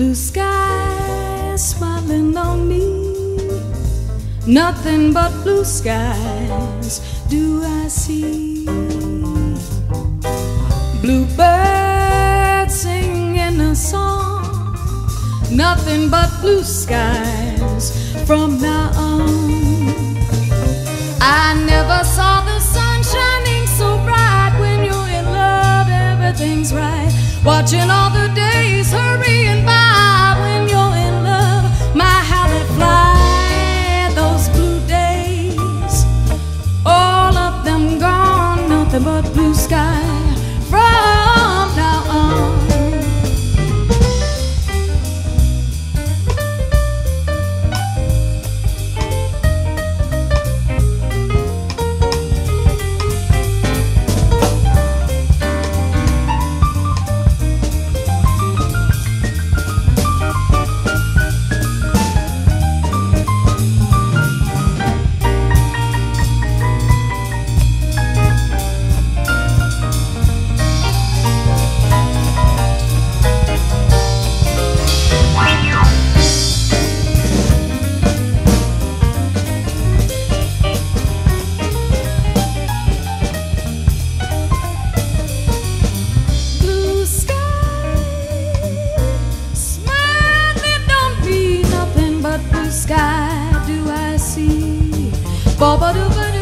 Blue sky smiling on me, nothing but blue skies do I see. Bluebirds singing a song, nothing but blue skies from now on. I never saw the sun shining so bright. When you're in love, everything's right. Watching all the days hurrying by. When you're in love, my how they fly. Those blue days, all of them gone, nothing but blue sky from now on. Sky do I see? Ba ba do ba do.